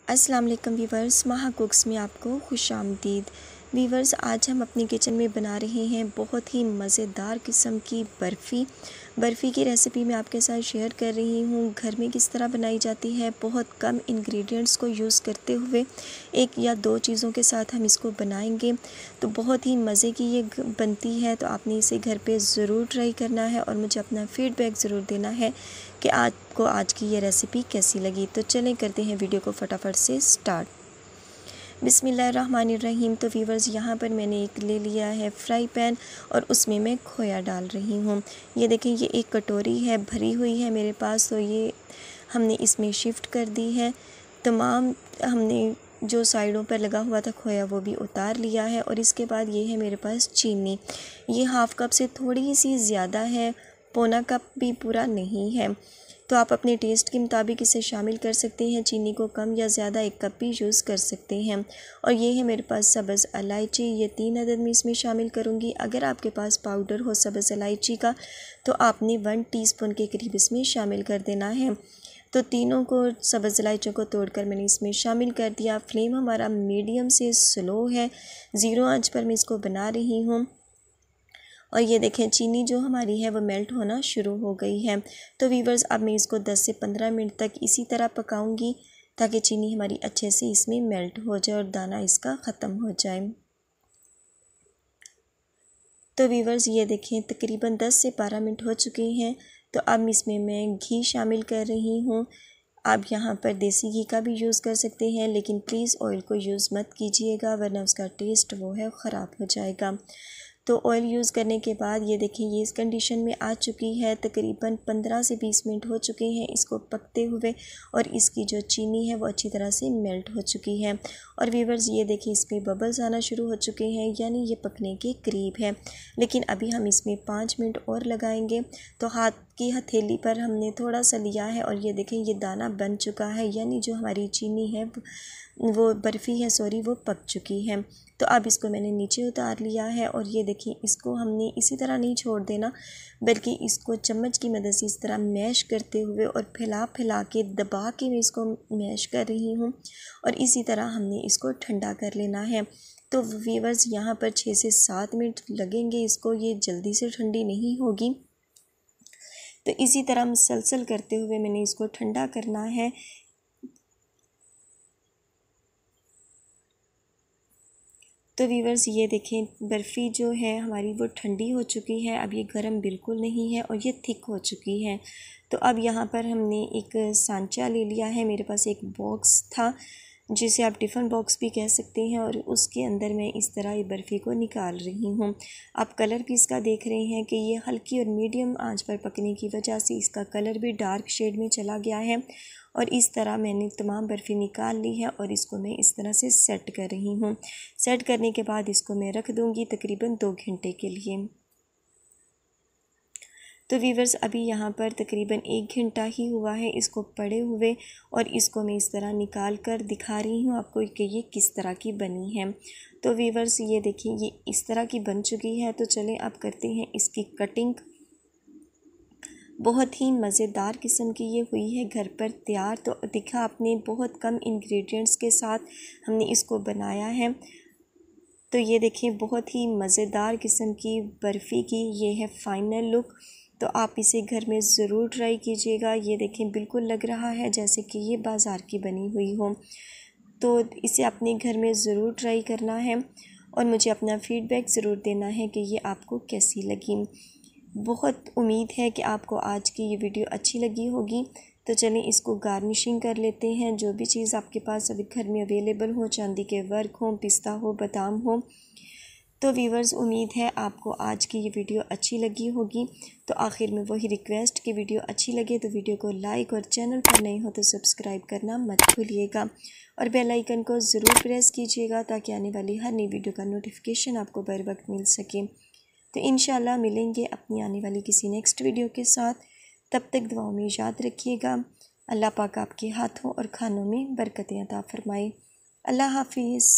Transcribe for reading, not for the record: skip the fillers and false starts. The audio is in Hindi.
अस्सलाम वालेकुम वीवर्स, माहा कुक्स में आपको खुशामदीद। वीवर्स, आज हम अपनी किचन में बना रहे हैं बहुत ही मज़ेदार किस्म की बर्फ़ी की रेसिपी मैं आपके साथ शेयर कर रही हूँ। घर में किस तरह बनाई जाती है, बहुत कम इंग्रेडिएंट्स को यूज़ करते हुए एक या दो चीज़ों के साथ हम इसको बनाएंगे तो बहुत ही मज़े की ये बनती है। तो आपने इसे घर पे ज़रूर ट्राई करना है और मुझे अपना फ़ीडबैक ज़रूर देना है कि आपको आज की ये रेसिपी कैसी लगी। तो चलें करते हैं वीडियो को फटाफट से स्टार्ट। बिस्मिल्लाहिर्रहमानिर्रहीम। तो वीवर्स, यहाँ पर मैंने एक ले लिया है फ्राई पैन और उसमें मैं खोया डाल रही हूँ। ये देखें, ये एक कटोरी है भरी हुई है मेरे पास, तो ये हमने इसमें शिफ्ट कर दी है। तमाम हमने जो साइडों पर लगा हुआ था खोया वो भी उतार लिया है। और इसके बाद ये है मेरे पास चीनी। ये हाफ़ कप से थोड़ी सी ज़्यादा है, पौना कप भी पूरा नहीं है। तो आप अपने टेस्ट के मुताबिक इसे शामिल कर सकते हैं। चीनी को कम या ज़्यादा 1 कप भी यूज़ कर सकते हैं। और ये है मेरे पास सब्ज़ इलायची, ये 3 अदद में इसमें शामिल करूँगी। अगर आपके पास पाउडर हो सब्ज़ इलायची का तो आपने 1 टीस्पून के करीब इसमें शामिल कर देना है। तो तीनों को सब्ज़ इलायचियों को तोड़कर मैंने इसमें शामिल कर दिया। फ्लेम हमारा मीडियम से स्लो है, ज़ीरो आंच पर मैं इसको बना रही हूँ। और ये देखें, चीनी जो हमारी है वो मेल्ट होना शुरू हो गई है। तो वीवर्स, अब मैं इसको 10 से 15 मिनट तक इसी तरह पकाऊंगी ताकि चीनी हमारी अच्छे से इसमें मेल्ट हो जाए और दाना इसका ख़त्म हो जाए। तो वीवर्स, ये देखें, तकरीबन 10 से 12 मिनट हो चुके हैं। तो अब इसमें मैं घी शामिल कर रही हूँ। आप यहाँ पर देसी घी का भी यूज़ कर सकते हैं, लेकिन प्लीज़ ऑयल को यूज़ मत कीजिएगा वरना उसका टेस्ट वो है ख़राब हो जाएगा। तो ऑयल यूज़ करने के बाद ये देखें, ये इस कंडीशन में आ चुकी है। तकरीबन 15 से 20 मिनट हो चुके हैं इसको पकते हुए और इसकी जो चीनी है वो अच्छी तरह से मेल्ट हो चुकी है। और वीवर्स, ये देखिए, इसमें बबल्स आना शुरू हो चुके हैं, यानी ये पकने के करीब है। लेकिन अभी हम इसमें 5 मिनट और लगाएंगे। तो हाथ की हथेली पर हमने थोड़ा सा लिया है और ये देखें, ये दाना बन चुका है, यानी जो हमारी चीनी है वो बर्फ़ी है सॉरी, वो पक चुकी है। तो अब इसको मैंने नीचे उतार लिया है और ये देखिए, इसको हमने इसी तरह नहीं छोड़ देना, बल्कि इसको चम्मच की मदद से इस तरह मैश करते हुए और फैला के दबा के मैं इसको मैश कर रही हूँ। और इसी तरह हमने इसको ठंडा कर लेना है। तो वीवर्स, यहाँ पर 6 से 7 मिनट लगेंगे इसको, ये जल्दी से ठंडी नहीं होगी। तो इसी तरह मुसलसल करते हुए मैंने इसको ठंडा करना है। तो वीवर्स, ये देखें, बर्फ़ी जो है हमारी वो ठंडी हो चुकी है, अब ये गर्म बिल्कुल नहीं है और ये थिक हो चुकी है। तो अब यहाँ पर हमने एक सांचा ले लिया है, मेरे पास एक बॉक्स था जिसे आप टिफ़िन बॉक्स भी कह सकते हैं, और उसके अंदर मैं इस तरह ये बर्फ़ी को निकाल रही हूँ। आप कलर भी इसका देख रहे हैं कि ये हल्की और मीडियम आंच पर पकने की वजह से इसका कलर भी डार्क शेड में चला गया है। और इस तरह मैंने तमाम बर्फ़ी निकाल ली है और इसको मैं इस तरह से सेट कर रही हूँ। सेट करने के बाद इसको मैं रख दूँगी तकरीबन 2 घंटे के लिए। तो वीवर्स, अभी यहाँ पर तकरीबन 1 घंटा ही हुआ है इसको पड़े हुए और इसको मैं इस तरह निकाल कर दिखा रही हूँ आपको कि ये किस तरह की बनी है। तो वीवर्स, ये देखिए, ये इस तरह की बन चुकी है। तो चलें अब करते हैं इसकी कटिंग। बहुत ही मज़ेदार किस्म की ये हुई है घर पर तैयार। तो दिखा आपने, बहुत कम इंग्रेडिएंट्स के साथ हमने इसको बनाया है। तो ये देखिए, बहुत ही मज़ेदार किस्म की बर्फ़ी की ये है फ़ाइनल लुक। तो आप इसे घर में ज़रूर ट्राई कीजिएगा। ये देखें, बिल्कुल लग रहा है जैसे कि ये बाज़ार की बनी हुई हो। तो इसे अपने घर में ज़रूर ट्राई करना है और मुझे अपना फ़ीडबैक ज़रूर देना है कि ये आपको कैसी लगी। बहुत उम्मीद है कि आपको आज की ये वीडियो अच्छी लगी होगी। तो चलें इसको गार्निशिंग कर लेते हैं। जो भी चीज़ आपके पास अभी घर में अवेलेबल हो, चांदी के वर्क हो, पिस्ता हो, बादाम हो। तो वीवर्स, उम्मीद है आपको आज की ये वीडियो अच्छी लगी होगी। तो आखिर में वही रिक्वेस्ट कि वीडियो अच्छी लगे तो वीडियो को लाइक और चैनल पर नए हो तो सब्सक्राइब करना मत भूलिएगा और बेल आइकन को ज़रूर प्रेस कीजिएगा ताकि आने वाली हर नई वीडियो का नोटिफिकेशन आपको बर वक्त मिल सके। तो इंशाल्लाह मिलेंगे अपनी आने वाली किसी नेक्स्ट वीडियो के साथ। तब तक दुआओं में याद रखिएगा। अल्लाह पाक आपके हाथों और खानों में बरकतें अता फरमाए। अल्लाह हाफिज़।